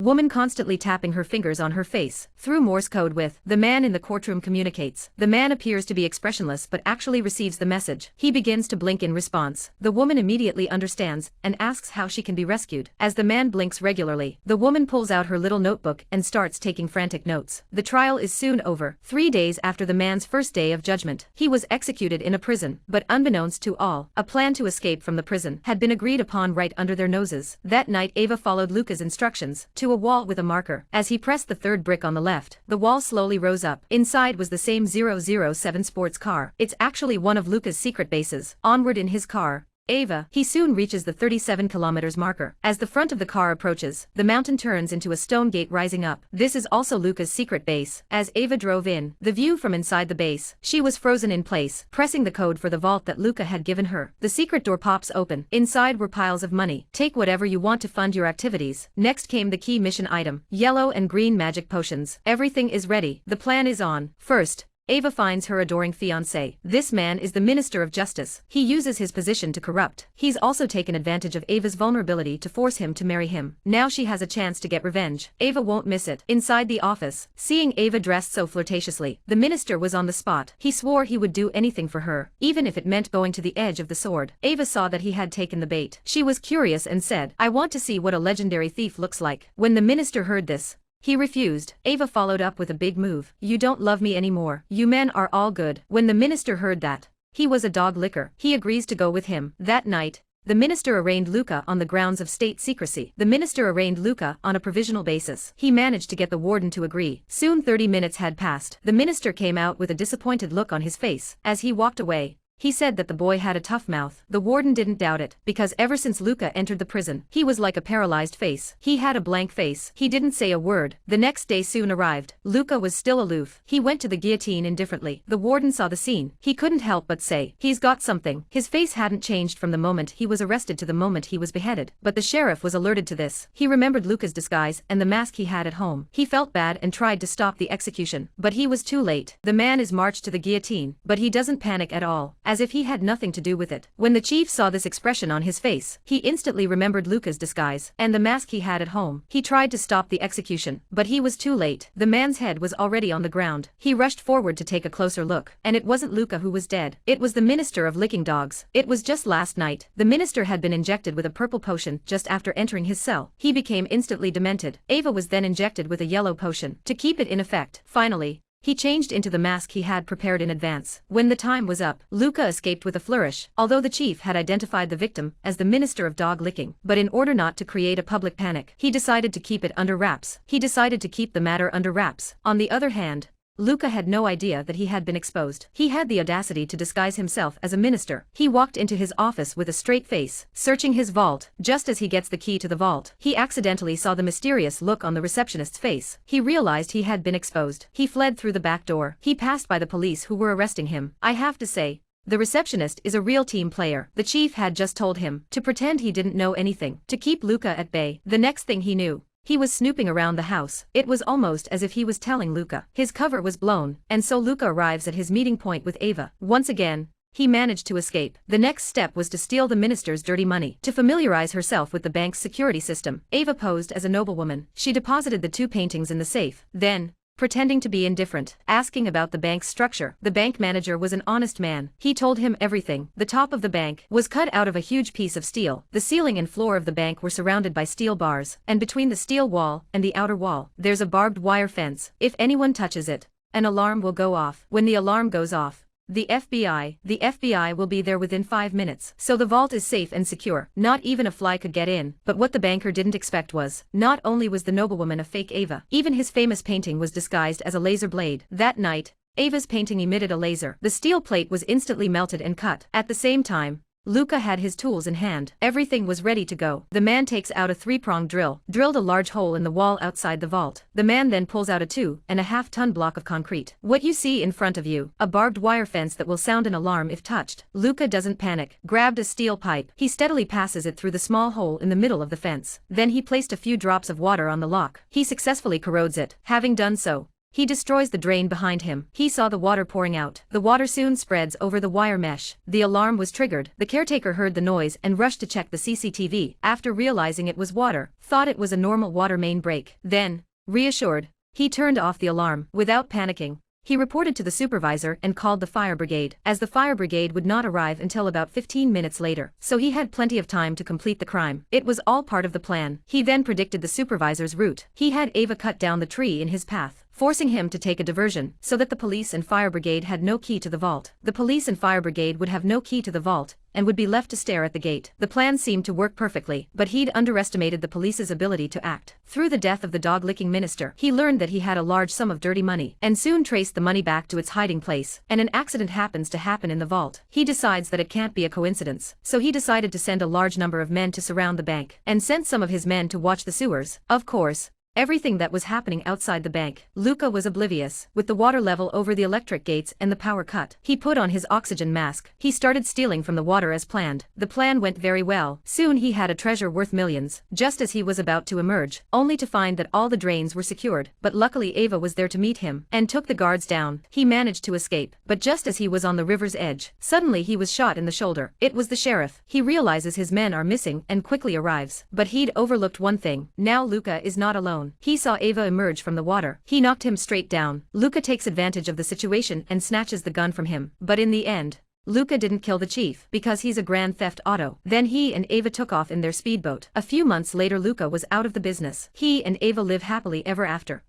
Woman constantly tapping her fingers on her face, through Morse code with, the man in the courtroom communicates. The man appears to be expressionless but actually receives the message. He begins to blink in response. The woman immediately understands, and asks how she can be rescued. As the man blinks regularly, the woman pulls out her little notebook and starts taking frantic notes. The trial is soon over. 3 days after the man's first day of judgment, he was executed in a prison, but unbeknownst to all, a plan to escape from the prison had been agreed upon right under their noses. That night Ava followed Luca's instructions, to a wall with a marker. As he pressed the third brick on the left, the wall slowly rose up. Inside was the same 007 sports car. It's actually one of Luca's secret bases. Onward in his car, Ava, he soon reaches the 37 kilometers marker. As the front of the car approaches, the mountain turns into a stone gate rising up. This is also Luca's secret base. As Ava drove in, the view from inside the base, she was frozen in place, pressing the code for the vault that Luca had given her. The secret door pops open. Inside were piles of money. Take whatever you want to fund your activities. Next came the key mission item, yellow and green magic potions. Everything is ready. The plan is on. First, Ava finds her adoring fiancé. This man is the Minister of Justice. He uses his position to corrupt. He's also taken advantage of Ava's vulnerability to force him to marry him. Now she has a chance to get revenge. Ava won't miss it. Inside the office, seeing Ava dressed so flirtatiously, the minister was on the spot. He swore he would do anything for her, even if it meant going to the edge of the sword. Ava saw that he had taken the bait. She was curious and said, "I want to see what a legendary thief looks like." When the minister heard this, he refused. Ava followed up with a big move. "You don't love me anymore. You men are all good." When the minister heard that, he was a dog licker. He agrees to go with him. That night, the minister arraigned Luca on the grounds of state secrecy. The minister arraigned Luca on a provisional basis. He managed to get the warden to agree. Soon 30 minutes had passed. The minister came out with a disappointed look on his face. As he walked away, he said that the boy had a tough mouth. The warden didn't doubt it, because ever since Luca entered the prison, he was like a paralyzed face. He had a blank face. He didn't say a word. The next day soon arrived. Luca was still aloof. He went to the guillotine indifferently. The warden saw the scene. He couldn't help but say, "He's got something." His face hadn't changed from the moment he was arrested to the moment he was beheaded. But the sheriff was alerted to this. He remembered Luca's disguise and the mask he had at home. He felt bad and tried to stop the execution, but he was too late. The man is marched to the guillotine, but he doesn't panic at all, as if he had nothing to do with it. When the chief saw this expression on his face, he instantly remembered Luca's disguise and the mask he had at home. He tried to stop the execution, but he was too late. The man's head was already on the ground. He rushed forward to take a closer look, and it wasn't Luca who was dead. It was the minister of licking dogs. It was just last night. The minister had been injected with a purple potion just after entering his cell. He became instantly demented. Ava was then injected with a yellow potion to keep it in effect. Finally, he changed into the mask he had prepared in advance. When the time was up, Luca escaped with a flourish, although the chief had identified the victim as the minister of dog licking. But in order not to create a public panic, he decided to keep it under wraps. He decided to keep the matter under wraps. On the other hand, Luca had no idea that he had been exposed. He had the audacity to disguise himself as a minister. He walked into his office with a straight face, searching his vault. Just as he gets the key to the vault, he accidentally saw the mysterious look on the receptionist's face. He realized he had been exposed. He fled through the back door. He passed by the police who were arresting him. I have to say, the receptionist is a real team player. The chief had just told him to pretend he didn't know anything, to keep Luca at bay. The next thing he knew, he was snooping around the house. It was almost as if he was telling Luca. His cover was blown, and so Luca arrives at his meeting point with Ava. Once again, he managed to escape. The next step was to steal the minister's dirty money. To familiarize herself with the bank's security system, Ava posed as a noblewoman. She deposited the 2 paintings in the safe. Then, pretending to be indifferent, asking about the bank's structure. The bank manager was an honest man. He told him everything. The top of the bank was cut out of a huge piece of steel. The ceiling and floor of the bank were surrounded by steel bars, and between the steel wall and the outer wall, there's a barbed wire fence. If anyone touches it, an alarm will go off. When the alarm goes off, the FBI will be there within 5 minutes. So the vault is safe and secure. Not even a fly could get in. But what the banker didn't expect was, not only was the noblewoman a fake Ava, even his famous painting was disguised as a laser blade. That night, Ava's painting emitted a laser. The steel plate was instantly melted and cut. At the same time, Luca had his tools in hand. Everything was ready to go. The man takes out a 3-pronged drill, drilled a large hole in the wall outside the vault. The man then pulls out a 2.5-ton block of concrete. What you see in front of you, a barbed wire fence that will sound an alarm if touched. Luca doesn't panic. Grabbed a steel pipe. He steadily passes it through the small hole in the middle of the fence. Then he placed a few drops of water on the lock. He successfully corrodes it. Having done so, He destroys the drain behind him. He saw the water pouring out. The water soon spreads over the wire mesh. The alarm was triggered. The caretaker heard the noise and rushed to check the CCTV. After realizing it was water, thought it was a normal water main break. Then, reassured, he turned off the alarm. Without panicking, he reported to the supervisor and called the fire brigade. As the fire brigade would not arrive until about 15 minutes later, so he had plenty of time to complete the crime. It was all part of the plan. He then predicted the supervisor's route. He had Eva cut down the tree in his path, forcing him to take a diversion, so that the police and fire brigade had no key to the vault. The police and fire brigade would have no key to the vault, and would be left to stare at the gate. The plan seemed to work perfectly, but he'd underestimated the police's ability to act. Through the death of the dog-licking minister, he learned that he had a large sum of dirty money, and soon traced the money back to its hiding place. And an accident happens to happen in the vault. He decides that it can't be a coincidence, so he decided to send a large number of men to surround the bank, and sent some of his men to watch the sewers. Of course, everything that was happening outside the bank, Luca was oblivious. With the water level over the electric gates and the power cut, he put on his oxygen mask. He started stealing from the water as planned. The plan went very well. Soon he had a treasure worth millions. Just as he was about to emerge, only to find that all the drains were secured. But luckily Eva was there to meet him, and took the guards down. He managed to escape, but just as he was on the river's edge, suddenly he was shot in the shoulder. It was the sheriff. He realizes his men are missing and quickly arrives. But he'd overlooked one thing. Now Luca is not alone. He saw Eva emerge from the water. He knocked him straight down. Luca takes advantage of the situation and snatches the gun from him. But in the end, Luca didn't kill the chief, because he's a Grand Theft Auto. Then he and Eva took off in their speedboat. A few months later Luca was out of the business. He and Eva live happily ever after.